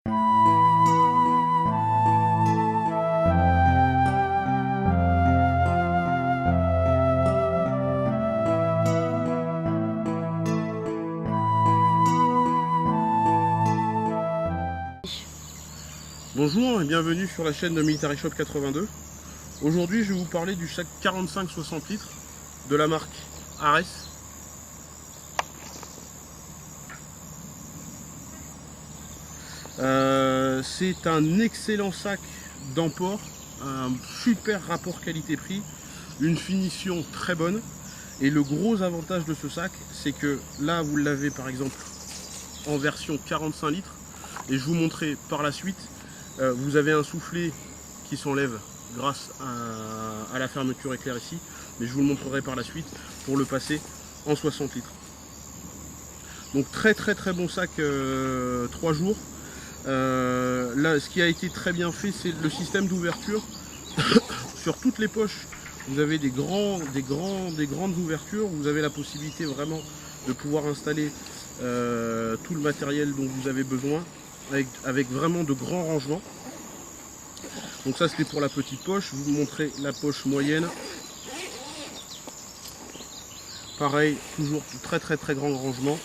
Bonjour et bienvenue sur la chaîne de Military Shop 82. Aujourd'hui je vais vous parler du sac 45-60 litres de la marque Ares. C'est un excellent sac d'emport, un super rapport qualité-prix, une finition très bonne. Et le gros avantage de ce sac, c'est que là vous l'avez par exemple en version 45 litres et je vous montrerai par la suite. Vous avez un soufflet qui s'enlève grâce à la fermeture éclair ici, mais je vous le montrerai par la suite pour le passer en 60 litres. Donc très bon sac 3 jours. Là, ce qui a été très bien fait, c'est le système d'ouverture. Sur toutes les poches, vous avez des grandes ouvertures. Vous avez la possibilité vraiment de pouvoir installer tout le matériel dont vous avez besoin. Avec vraiment de grands rangements. Donc ça c'était pour la petite poche. Je vous montrer la poche moyenne. Pareil, toujours très grand rangement.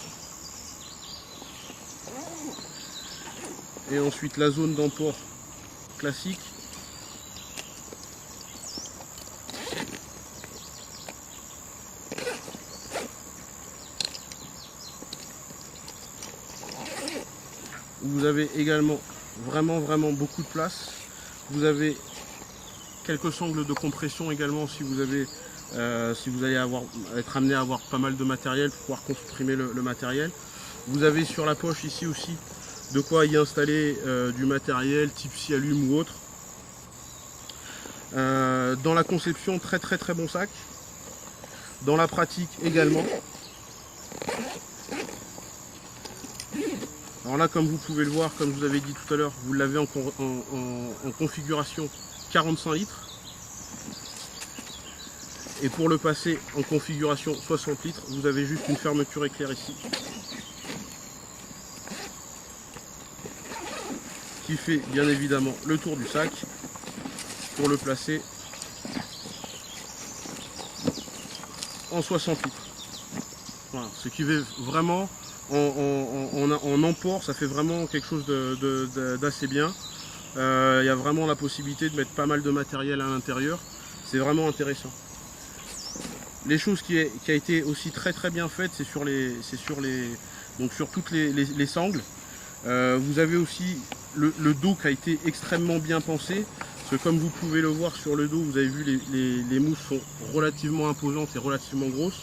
Et ensuite la zone d'emport classique. Vous avez également vraiment beaucoup de place. Vous avez quelques sangles de compression également si vous allez être amené à avoir pas mal de matériel pour pouvoir comprimer le matériel. Vous avez sur la poche ici aussi de quoi y installer du matériel type Sialume ou autre. Dans la conception, très bon sac. Dans la pratique également. Alors là, comme vous pouvez le voir, comme je vous avais dit tout à l'heure, vous l'avez en configuration 45 litres. Et pour le passer en configuration 60 litres, vous avez juste une fermeture éclair ici. Qui fait bien évidemment le tour du sac pour le placer en 60 litres. Voilà, ce qui fait vraiment... En emport, ça fait vraiment quelque chose d'assez bien. Il y a vraiment la possibilité de mettre pas mal de matériel à l'intérieur. C'est vraiment intéressant. Les choses qui a été aussi très bien faites, c'est sur toutes les sangles. Vous avez aussi le dos qui a été extrêmement bien pensé. Parce que comme vous pouvez le voir sur le dos, vous avez vu les mousses sont relativement imposantes et relativement grosses.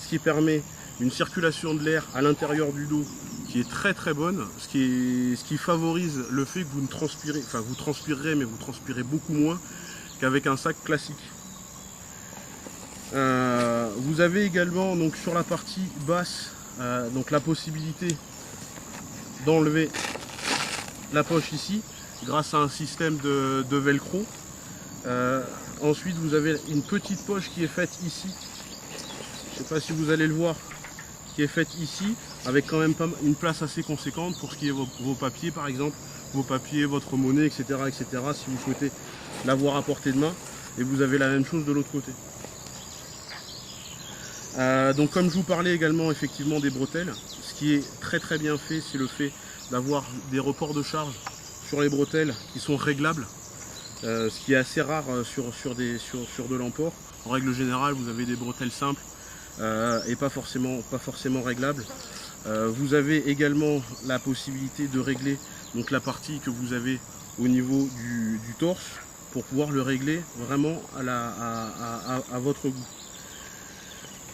Ce qui permet une circulation de l'air à l'intérieur du dos qui est très bonne, ce qui favorise le fait que vous ne transpirez, enfin vous transpirerez, mais vous transpirez beaucoup moins qu'avec un sac classique. Vous avez également donc sur la partie basse donc la possibilité d'enlever la poche ici grâce à un système de velcro. Ensuite vous avez une petite poche qui est faite ici. Je ne sais pas si vous allez le voir, qui est faite ici, avec quand même une place assez conséquente pour ce qui est vos papiers par exemple, vos papiers, votre monnaie, etc. si vous souhaitez l'avoir à portée de main. Et vous avez la même chose de l'autre côté. Donc comme je vous parlais également effectivement des bretelles, ce qui est très bien fait, c'est le fait d'avoir des reports de charge sur les bretelles qui sont réglables, ce qui est assez rare sur de l'emport. En règle générale, vous avez des bretelles simples et pas forcément réglables. Vous avez également la possibilité de régler donc la partie que vous avez au niveau du torse pour pouvoir le régler vraiment à votre goût.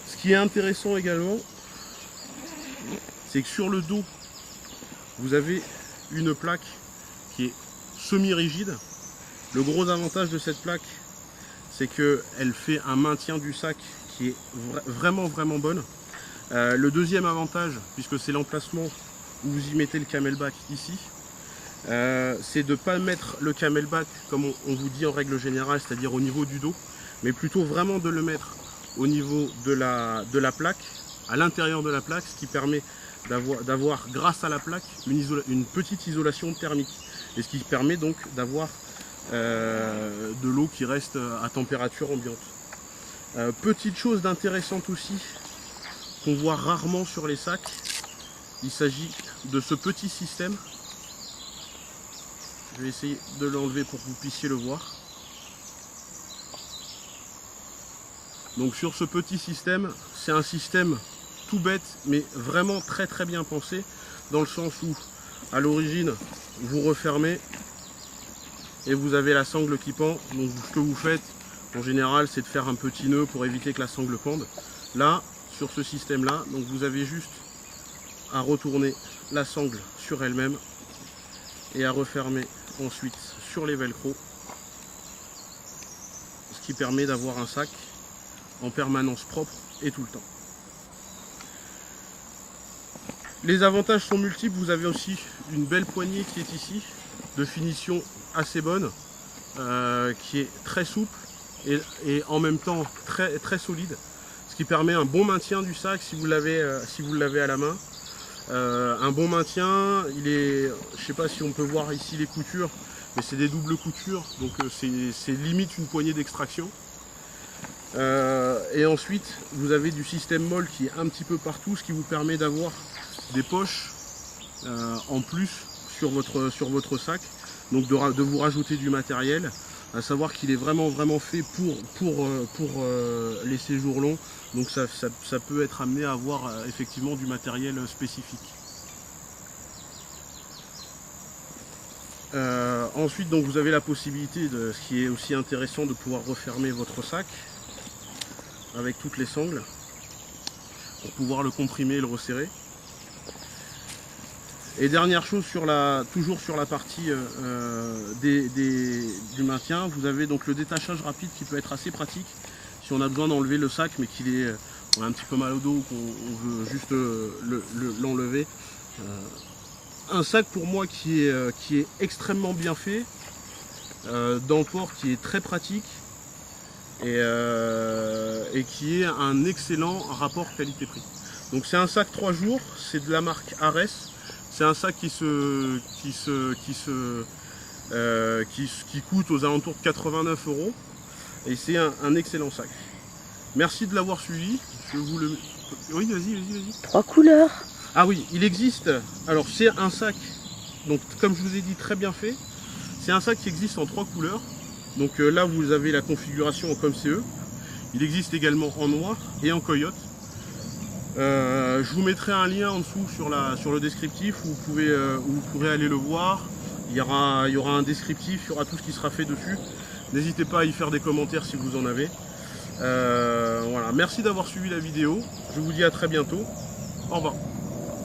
Ce qui est intéressant également, c'est que sur le dos, vous avez une plaque qui est semi-rigide. Le gros avantage de cette plaque, c'est qu'elle fait un maintien du sac qui est vraiment bonne. Le deuxième avantage, puisque c'est l'emplacement où vous y mettez le camelback ici, c'est de ne pas mettre le camelback comme on vous dit en règle générale, c'est-à-dire au niveau du dos, mais plutôt vraiment de le mettre au niveau de la plaque, à l'intérieur de la plaque, ce qui permet d'avoir grâce à la plaque une petite isolation thermique, et ce qui permet donc d'avoir de l'eau qui reste à température ambiante. Petite chose d'intéressante aussi qu'on voit rarement sur les sacs, il s'agit de ce petit système. Je vais essayer de l'enlever pour que vous puissiez le voir. Donc sur ce petit système, c'est un système tout bête mais vraiment très très bien pensé, dans le sens où à l'origine vous refermez et vous avez la sangle qui pend. Donc ce que vous faites en général, c'est de faire un petit nœud pour éviter que la sangle pende. Là, sur ce système là, donc vous avez juste à retourner la sangle sur elle-même et à refermer ensuite sur les velcro, ce qui permet d'avoir un sac en permanence propre et tout le temps. Les avantages sont multiples. Vous avez aussi une belle poignée qui est ici, de finition assez bonne, qui est très souple et en même temps très solide, ce qui permet un bon maintien du sac si vous l'avez à la main. Un bon maintien, je ne sais pas si on peut voir ici les coutures, mais c'est des doubles coutures, donc c'est limite une poignée d'extraction. Et ensuite vous avez du système molle qui est un petit peu partout, ce qui vous permet d'avoir des poches en plus sur votre sac, donc de vous rajouter du matériel, à savoir qu'il est vraiment fait pour les séjours longs, donc ça peut être amené à avoir effectivement du matériel spécifique. Ensuite donc vous avez la possibilité, ce qui est aussi intéressant, de pouvoir refermer votre sac avec toutes les sangles pour pouvoir le comprimer et le resserrer. Et dernière chose, toujours sur la partie du maintien, vous avez donc le détachage rapide qui peut être assez pratique si on a besoin d'enlever le sac mais on a un petit peu mal au dos ou qu'on veut juste l'enlever. Un sac pour moi qui est extrêmement bien fait, dans le port, qui est très pratique et qui est un excellent rapport qualité-prix. Donc c'est un sac 3 jours, c'est de la marque Ares. C'est un sac qui coûte aux alentours de 89 € et c'est un excellent sac. Merci de l'avoir suivi. Oui, vas-y. 3 couleurs. Ah oui, il existe. Alors c'est un sac, donc comme je vous ai dit, très bien fait. C'est un sac qui existe en 3 couleurs. Donc là vous avez la configuration en comme CE. Il existe également en noir et en coyote. Je vous mettrai un lien en dessous sur le descriptif où vous pourrez aller le voir. Il y aura un descriptif, il y aura tout ce qui sera fait dessus. N'hésitez pas à y faire des commentaires si vous en avez. Voilà. Merci d'avoir suivi la vidéo. Je vous dis à très bientôt. Au revoir.